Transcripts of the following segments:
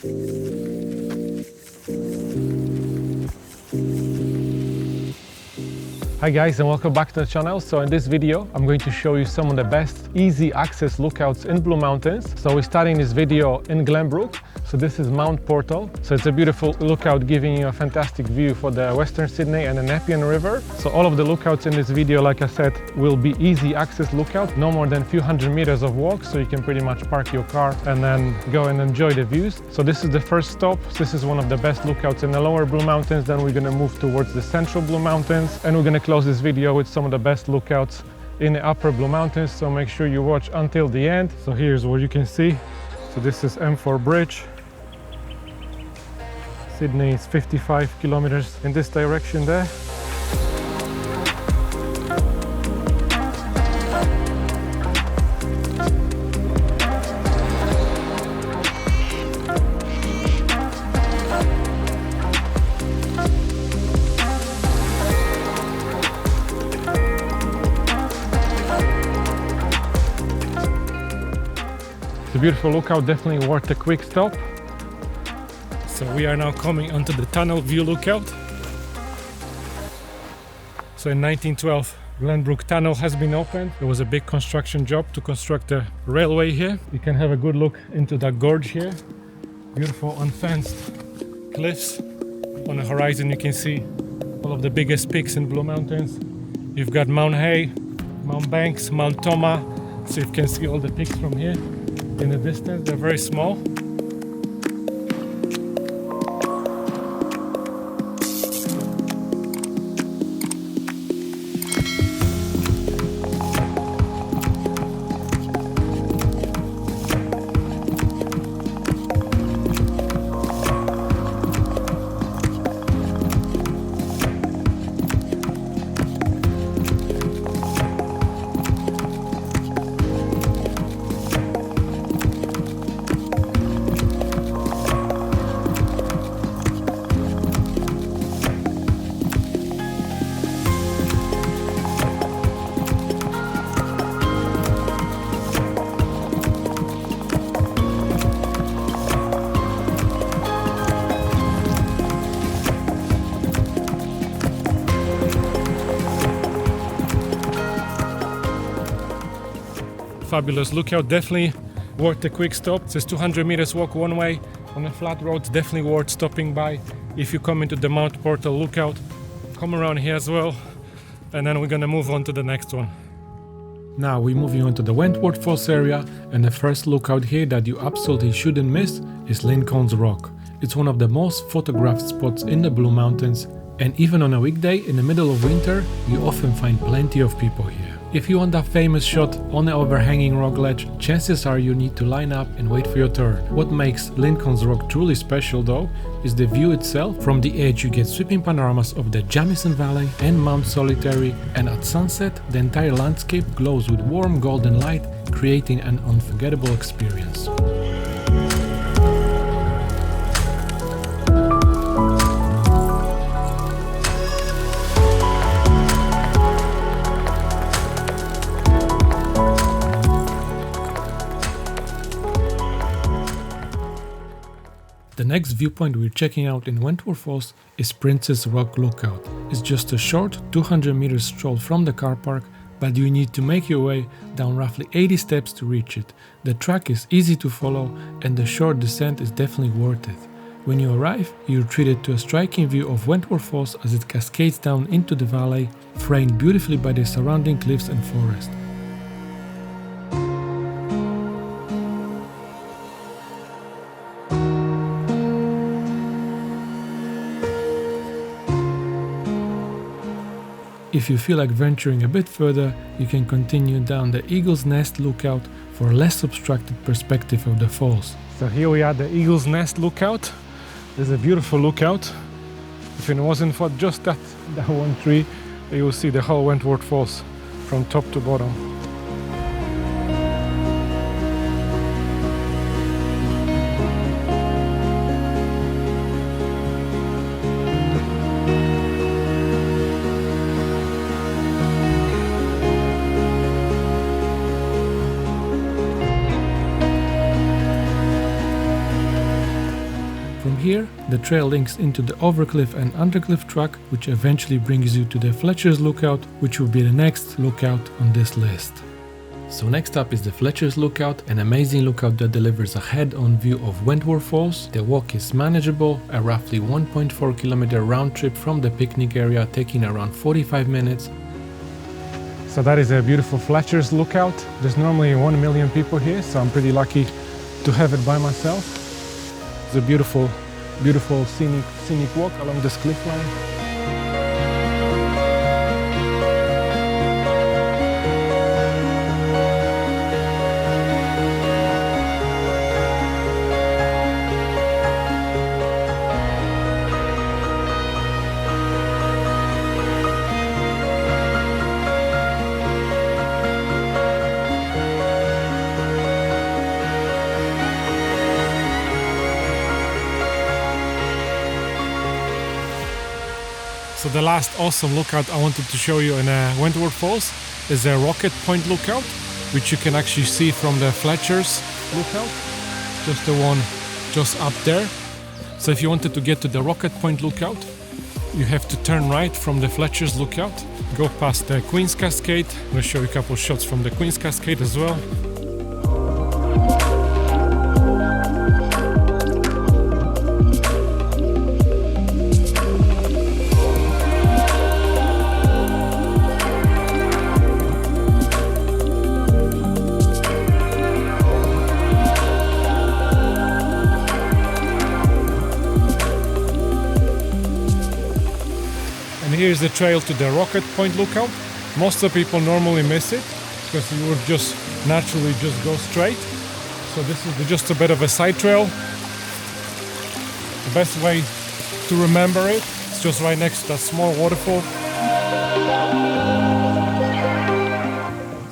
Hi guys, and welcome back to the channel. So in this video I'm going to show you some of the best easy access lookouts in Blue Mountains. So we're starting this video in Glenbrook. So this is Mount Portal. So it's a beautiful lookout giving you a fantastic view for the Western Sydney and the Nepean River. So all of the lookouts in this video, like I said, will be easy access lookout, no more than a few hundred meters of walk, so you can pretty much park your car and then go and enjoy the views. So this is the first stop. This is one of the best lookouts in the lower Blue Mountains. Then we're going to move towards the central Blue Mountains, and we're going to close this video with some of the best lookouts in the upper Blue Mountains, so make sure you watch until the end. So here's what you can see. So this is M4 Bridge. Sydney is 55 kilometers in this direction there. It's a beautiful lookout, definitely worth a quick stop. So we are now coming onto the Tunnel View Lookout. So in 1912, Glenbrook Tunnel has been opened. There was a big construction job to construct a railway here. You can have a good look into that gorge here. Beautiful unfenced cliffs. On the horizon you can see all of the biggest peaks in Blue Mountains. You've got Mount Hay, Mount Banks, Mount Toma. So you can see all the peaks from here in the distance. They're very small. Fabulous lookout, definitely worth a quick stop. It says 200 meters walk one way on a flat road. Definitely worth stopping by if you come into the Mount Portal lookout. Come around here as well, and then we're gonna move on to the next one. Now we're moving on to the Wentworth Falls area, and the first lookout here that you absolutely shouldn't miss is Lincoln's Rock. It's one of the most photographed spots in the Blue Mountains, and even on a weekday in the middle of winter you often find plenty of people here. If you want that famous shot on the overhanging rock ledge, chances are you need to line up and wait for your turn. What makes Lincoln's Rock truly special though is the view itself. From the edge you get sweeping panoramas of the Jamison Valley and Mount Solitary, and at sunset the entire landscape glows with warm golden light, creating an unforgettable experience. The next viewpoint we're checking out in Wentworth Falls is Princess Rock Lookout. It's just a short 200 meters stroll from the car park, but you need to make your way down roughly 80 steps to reach it. The track is easy to follow and the short descent is definitely worth it. When you arrive, you're treated to a striking view of Wentworth Falls as it cascades down into the valley, framed beautifully by the surrounding cliffs and forest. If you feel like venturing a bit further, you can continue down the Eagle's Nest Lookout for a less obstructed perspective of the falls. So here we are at the Eagle's Nest Lookout. There's a beautiful lookout. If it wasn't for just that one tree, you will see the whole Wentworth Falls from top to bottom. From here, the trail links into the overcliff and undercliff track, which eventually brings you to the Fletchers Lookout, which will be the next lookout on this list. So next up is the Fletchers Lookout, an amazing lookout that delivers a head-on view of Wentworth Falls. The walk is manageable, a roughly 1.4 kilometer round trip from the picnic area, taking around 45 minutes. So that is a beautiful Fletchers Lookout. There's normally 1 million people here, so I'm pretty lucky to have it by myself. It's a beautiful, beautiful scenic walk along this cliff line. So the last awesome lookout I wanted to show you in Wentworth Falls is a Rocket Point Lookout, which you can actually see from the Fletchers Lookout, just the one just up there. So if you wanted to get to the Rocket Point Lookout, you have to turn right from the Fletchers Lookout, go past the Queen's Cascade. I'm going to show you a couple shots from the Queen's Cascade as well. Here's the trail to the Rocket Point Lookout. Most of the people normally miss it because you would just naturally just go straight. So this is just a bit of a side trail. The best way to remember it is just right next to that small waterfall.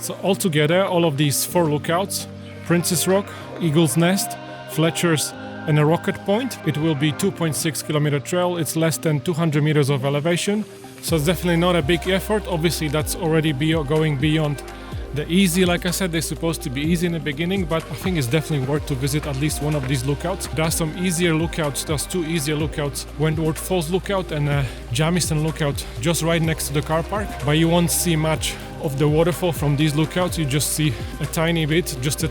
So altogether, all of these 4 lookouts, Princess Rock, Eagle's Nest, Fletchers, and a Rocket Point, it will be 2.6 kilometer trail. It's less than 200 meters of elevation, so it's definitely not a big effort. Obviously that's already going beyond the easy. Like I said, they're supposed to be easy in the beginning, but I think it's definitely worth to visit at least one of these lookouts. There are some easier lookouts. There's 2 easier lookouts, Wentworth Falls Lookout and Jamison Lookout, just right next to the car park, but you won't see much of the waterfall from these lookouts. You just see a tiny bit, just the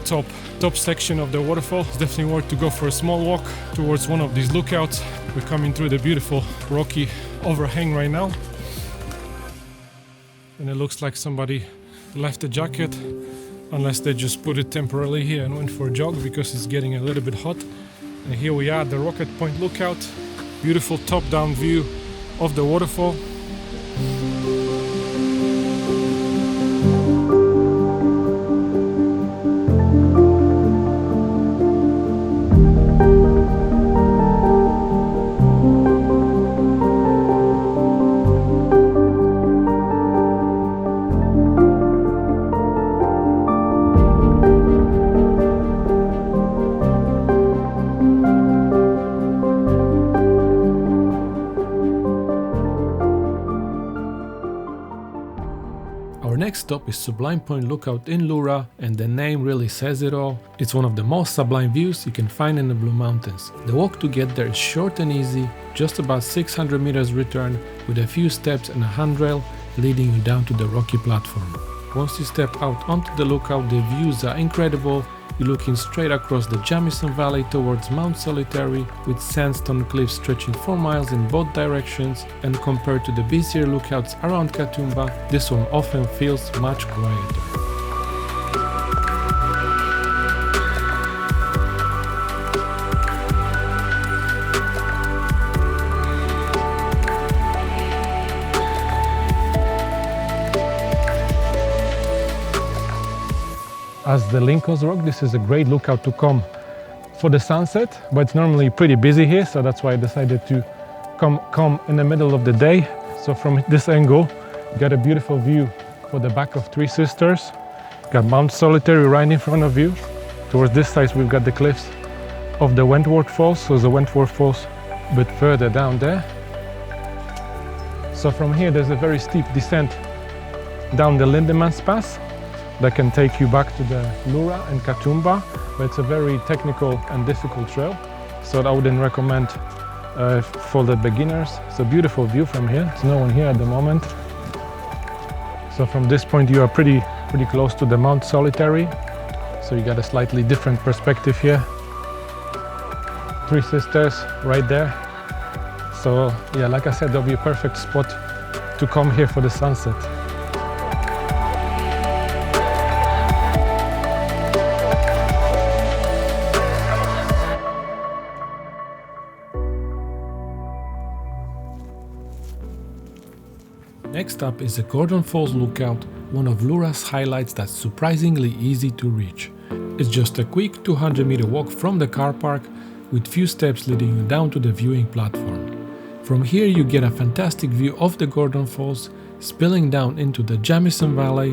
top section of the waterfall. It's definitely worth to go for a small walk towards one of these lookouts. We're coming through the beautiful rocky overhang right now, and it looks like somebody left the jacket, unless they just put it temporarily here and went for a jog because it's getting a little bit hot. And here we are at the Rocket Point Lookout. Beautiful top-down view of the waterfall. Next stop is Sublime Point Lookout in Lura, and the name really says it all. It's one of the most sublime views you can find in the Blue Mountains. The walk to get there is short and easy, just about 600 meters return with a few steps and a handrail leading you down to the rocky platform. Once you step out onto the lookout, the views are incredible. You're looking straight across the Jamison Valley towards Mount Solitary, with sandstone cliffs stretching 4 miles in both directions, and compared to the busier lookouts around Katoomba, this one often feels much quieter. As the Lincoln's Rock, this is a great lookout to come for the sunset, but it's normally pretty busy here, so that's why I decided to come in the middle of the day. So from this angle, you got a beautiful view for the back of Three Sisters. Got Mount Solitary right in front of you. Towards this side, we've got the cliffs of the Wentworth Falls, so the Wentworth Falls a bit further down there. So from here, there's a very steep descent down the Lindemans Pass that can take you back to the Lura and Katoomba, but it's a very technical and difficult trail. so I wouldn't recommend for the beginners. It's a beautiful view from here. There's no one here at the moment. So from this point you are pretty close to the Mount Solitary. So you got a slightly different perspective here. Three Sisters right there. So yeah, like I said, there'll be a perfect spot to come here for the sunset. Next up is the Gordon Falls Lookout, one of Lura's highlights that's surprisingly easy to reach. It's just a quick 200-meter walk from the car park with few steps leading you down to the viewing platform. From here you get a fantastic view of the Gordon Falls spilling down into the Jamison Valley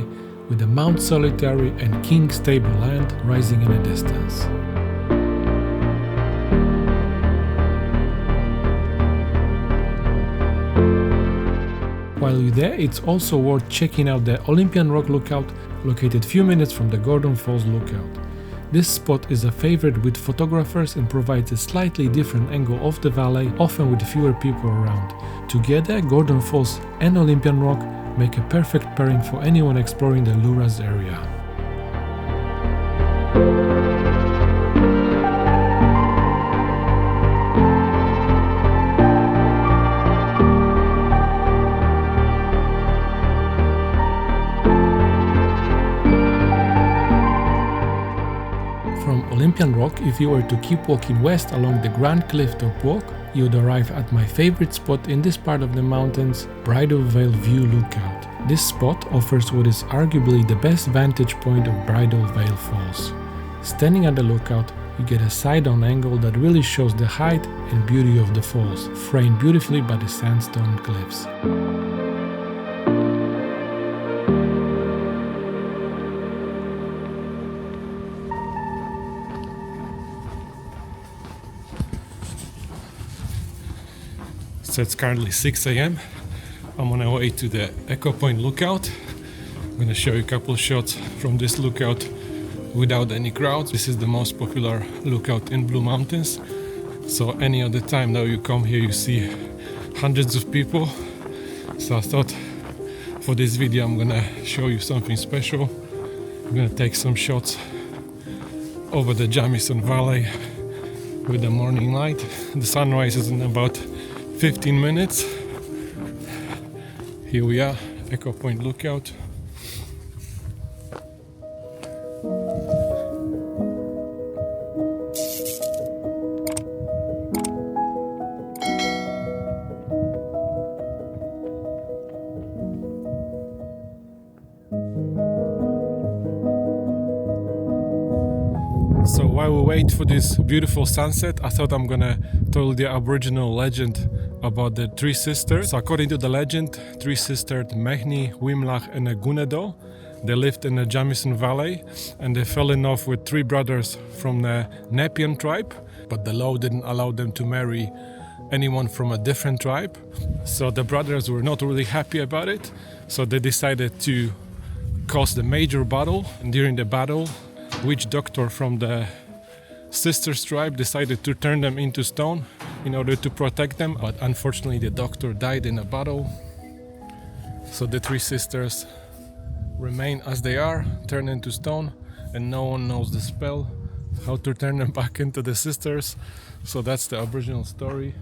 with the Mount Solitary and King's Tableland rising in the distance. While you're there, it's also worth checking out the Olympian Rock Lookout, located few minutes from the Gordon Falls Lookout. This spot is a favorite with photographers and provides a slightly different angle of the valley, often with fewer people around. Together, Gordon Falls and Olympian Rock make a perfect pairing for anyone exploring the Lura's area. Olympian Rock, if you were to keep walking west along the Grand Clifftop Walk, you'd arrive at my favorite spot in this part of the mountains, Bridal Vale View Lookout. This spot offers what is arguably the best vantage point of Bridal Vale Falls. Standing at the lookout, you get a side-on angle that really shows the height and beauty of the falls, framed beautifully by the sandstone cliffs. So it's currently 6 a.m. I'm on my way to the Echo Point Lookout. I'm going to show you a couple of shots from this lookout without any crowds. This is the most popular lookout in Blue Mountains. So any other time that you come here, you see hundreds of people. So I thought for this video I'm going to show you something special. I'm going to take some shots over the Jamison Valley with the morning light. The sunrise is in about 15 minutes. Here we are, Echo Point Lookout. So while we wait for this beautiful sunset, I thought I'm gonna tell the Aboriginal legend about the three sisters. So according to the legend, three sisters Mehni, Wimlach and Gunado, they lived in the Jamison Valley and they fell in love with three brothers from the Nepean tribe, but the law didn't allow them to marry anyone from a different tribe. So the brothers were not really happy about it, so they decided to cause the major battle. And during the battle, witch doctor from the sisters tribe decided to turn them into stone in order to protect them, but unfortunately the doctor died in a battle. So the three sisters remain as they are, turned into stone, and no one knows the spell, how to turn them back into the sisters. So that's the Aboriginal story.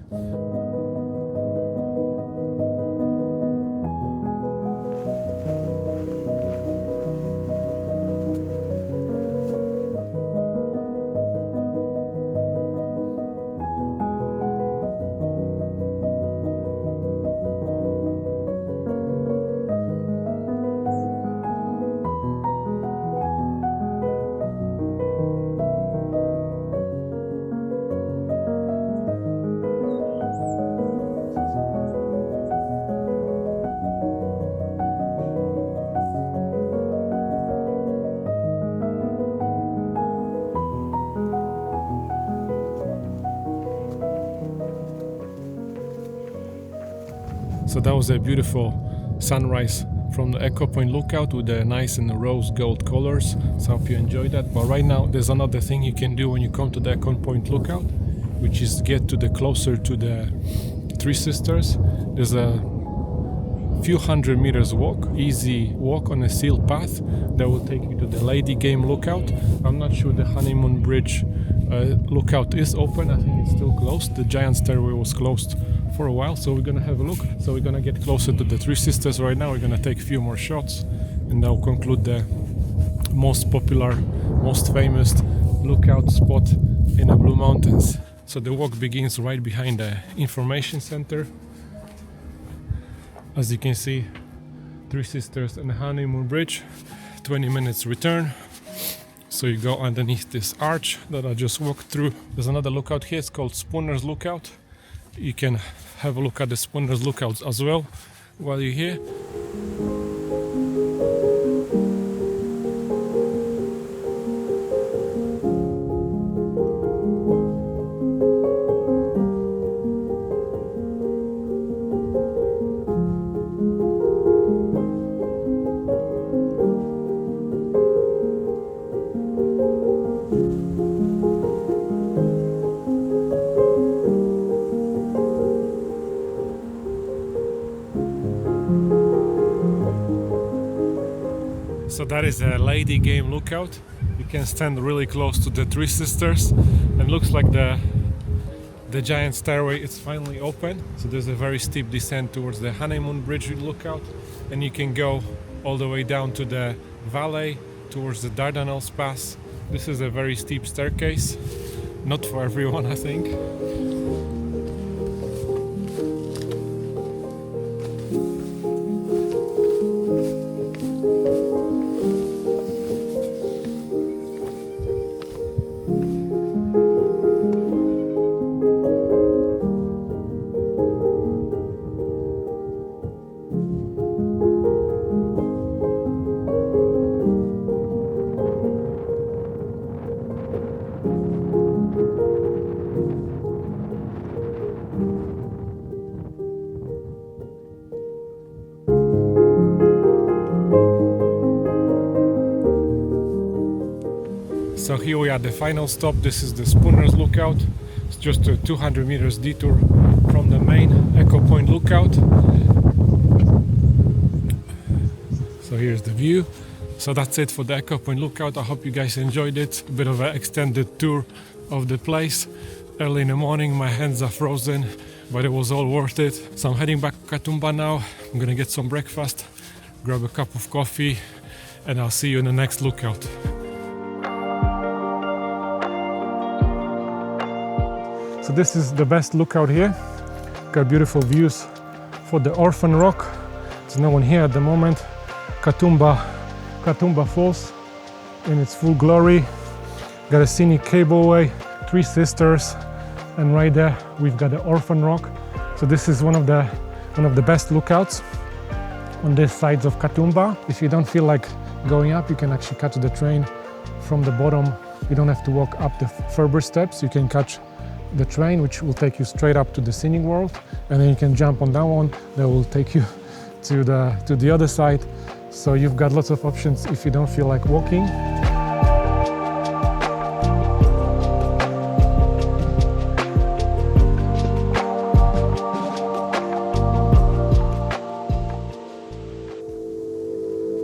So that was a beautiful sunrise from the Echo Point Lookout with the nice and rose gold colors. So I hope you enjoyed that. But right now there's another thing you can do when you come to the Echo Point Lookout, which is get to the closer to the Three Sisters. There's a few hundred meters walk, easy walk on a sealed path that will take you to the Lady Game Lookout. I'm not sure the Honeymoon Bridge lookout is open. I think it's still closed. The giant stairway was closed for a while, so we're gonna have a look. So we're gonna get closer to the Three Sisters right now. We're gonna take a few more shots, and that will conclude the most popular, most famous lookout spot in the Blue Mountains. So the walk begins right behind the information center. As you can see, Three Sisters and the Honeymoon Bridge, 20 minutes return. So you go underneath this arch that I just walked through. There's another lookout here, it's called Spooner's Lookout. You can have a look at the Spooner's Lookouts as well while you're here. So that is a Lady Game Lookout. You can stand really close to the Three Sisters, and looks like the giant stairway is finally open. So there's a very steep descent towards the Honeymoon Bridge Lookout, and you can go all the way down to the valley towards the Dardanelles Pass. This is a very steep staircase, not for everyone, I think. So here we are at the final stop. This is the Spooner's Lookout. It's just a 200 meters detour from the main Echo Point Lookout. So here's the view. So that's it for the Echo Point Lookout. I hope you guys enjoyed it. A bit of an extended tour of the place. Early in the morning, my hands are frozen, but it was all worth it. So I'm heading back to Katoomba now. I'm gonna get some breakfast, grab a cup of coffee, and I'll see you in the next lookout. So this is the best lookout here. Got beautiful views for the Orphan Rock. There's no one here at the moment. Katoomba Falls in its full glory. Got a scenic cableway, Three Sisters, and right there we've got the Orphan Rock. So this is one of the best lookouts on this sides of Katoomba. If you don't feel like going up, you can actually catch the train from the bottom. You don't have to walk up the Ferber steps. You can catch the train, which will take you straight up to the scenic world, and then you can jump on that one that will take you to the other side. So you've got lots of options if you don't feel like walking.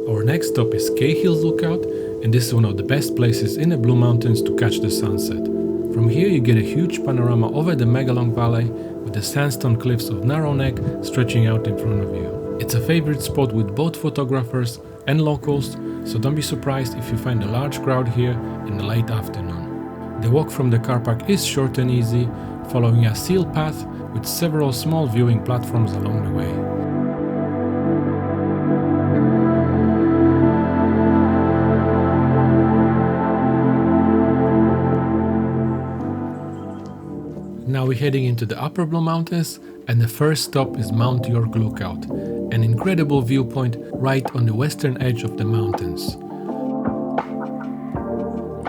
Our next stop is Cahill Lookout, and this is one of the best places in the Blue Mountains to catch the sunset. From here you get a huge panorama over the Megalong Valley with the sandstone cliffs of Narrow Neck stretching out in front of you. It's a favorite spot with both photographers and locals, so don't be surprised if you find a large crowd here in the late afternoon. The walk from the car park is short and easy, following a sealed path with several small viewing platforms along the way. Now we're heading into the Upper Blue Mountains, and the first stop is Mount York Lookout, an incredible viewpoint right on the western edge of the mountains.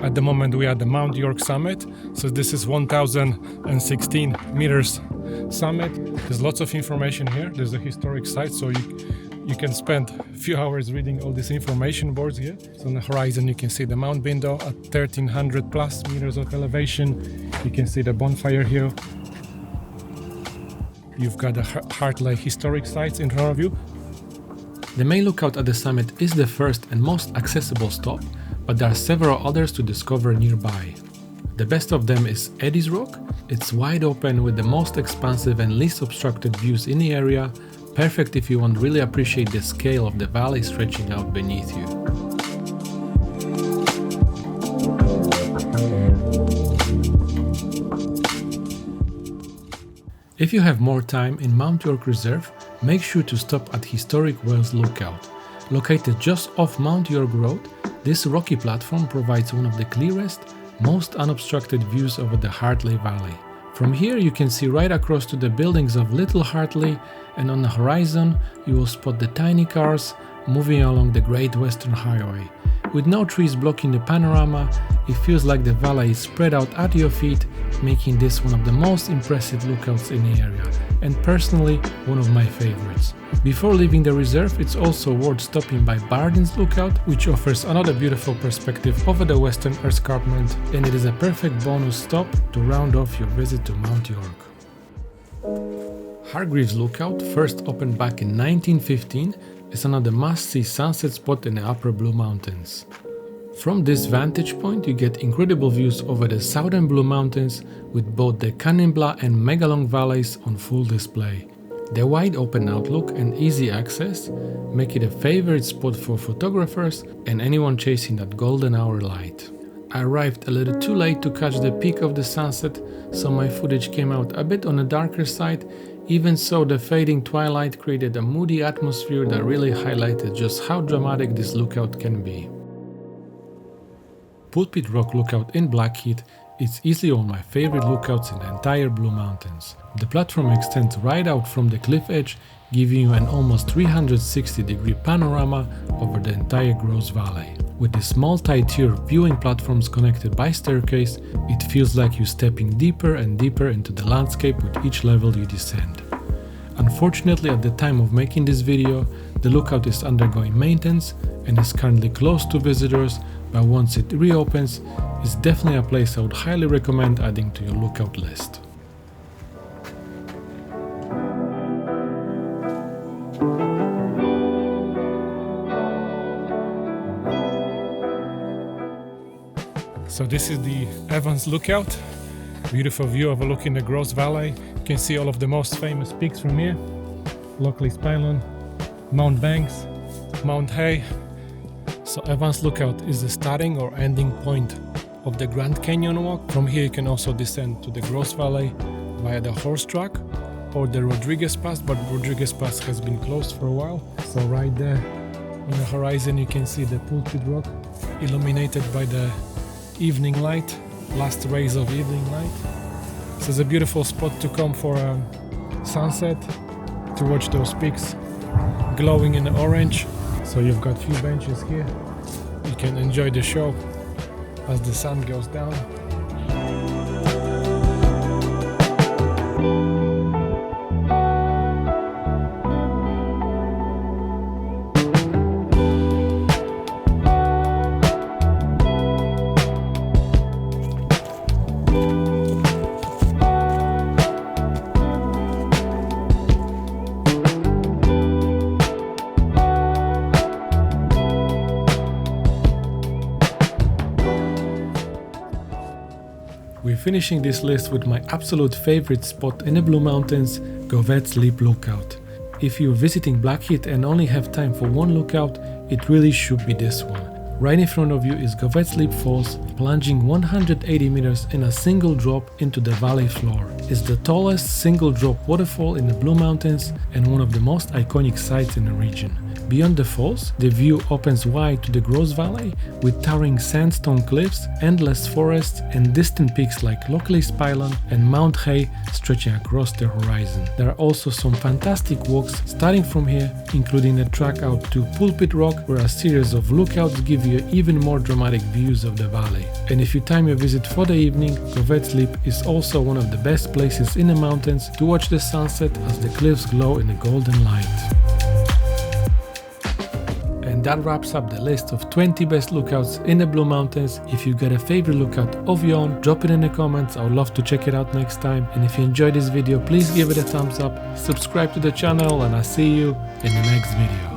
At the moment we are at the Mount York summit, so this is 1016 meters summit. There's lots of information here. There's a historic site, so You can spend a few hours reading all these information boards here. So on the horizon you can see the Mount Bindo at 1300 plus meters of elevation. You can see the bonfire here. You've got the Hartley historic sites in front of you. The main lookout at the summit is the first and most accessible stop, but there are several others to discover nearby. The best of them is Eddie's Rock. It's wide open with the most expansive and least obstructed views in the area, perfect if you want to really appreciate the scale of the valley stretching out beneath you. If you have more time in Mount York Reserve, make sure to stop at Historic Wells Lookout. Located just off Mount York Road, this rocky platform provides one of the clearest, most unobstructed views over the Hartley Valley. From here you can see right across to the buildings of Little Hartley, and on the horizon you will spot the tiny cars moving along the Great Western Highway. With no trees blocking the panorama, it feels like the valley is spread out at your feet, making this one of the most impressive lookouts in the area, and personally one of my favorites. Before leaving the reserve, it's also worth stopping by Bardeen's Lookout, which offers another beautiful perspective over the western escarpment, and it is a perfect bonus stop to round off your visit to Mount York. Hargraves Lookout, first opened back in 1915, is another must-see sunset spot in the Upper Blue Mountains. From this vantage point you get incredible views over the southern Blue Mountains, with both the Kanimbla and Megalong valleys on full display. The wide open outlook and easy access make it a favorite spot for photographers and anyone chasing that golden hour light. I arrived a little too late to catch the peak of the sunset, so my footage came out a bit on the darker side. Even so, the fading twilight created a moody atmosphere that really highlighted just how dramatic this lookout can be. Pulpit Rock Lookout in Blackheath is easily one of my favorite lookouts in the entire Blue Mountains. The platform extends right out from the cliff edge, giving you an almost 360-degree panorama over the entire Gross Valley. With these multi-tier viewing platforms connected by staircase, it feels like you're stepping deeper and deeper into the landscape with each level you descend. Unfortunately, at the time of making this video, the lookout is undergoing maintenance and is currently closed to visitors, but once it reopens, it's definitely a place I would highly recommend adding to your lookout list. So this is the Evans Lookout. Beautiful view overlooking the Gross Valley. You can see all of the most famous peaks from here. Lockleys Pylon, Mount Banks, Mount Hay. So Evans Lookout is the starting or ending point of the Grand Canyon walk. From here you can also descend to the Gross Valley via the horse track or the Rodriguez Pass, but Rodriguez Pass has been closed for a while. So right there on the horizon you can see the Pulpit Rock illuminated by the evening light, last rays of evening light. This is a beautiful spot to come for a sunset, to watch those peaks glowing in orange. So you've got a few benches here. You can enjoy the show as the sun goes down. We're finishing this list with my absolute favorite spot in the Blue Mountains, Govetts Lookout. If you're visiting Blackheath and only have time for one lookout, it really should be this one. Right in front of you is Govetts Falls, plunging 180 meters in a single drop into the valley floor. It's the tallest single drop waterfall in the Blue Mountains and one of the most iconic sites in the region. Beyond the falls, the view opens wide to the Gross Valley with towering sandstone cliffs, endless forests, and distant peaks like Lockleys Pylon and Mount Hay stretching across the horizon. There are also some fantastic walks starting from here, including a track out to Pulpit Rock, where a series of lookouts give you even more dramatic views of the valley. And if you time your visit for the evening, Govetts is also one of the best places in the mountains to watch the sunset as the cliffs glow in the golden light. And that wraps up the list of 20 best lookouts in the Blue Mountains. If you got a favorite lookout of your own, drop it in the comments. I would love to check it out next time. And if you enjoyed this video, please give it a thumbs up, subscribe to the channel, and I'll see you in the next video.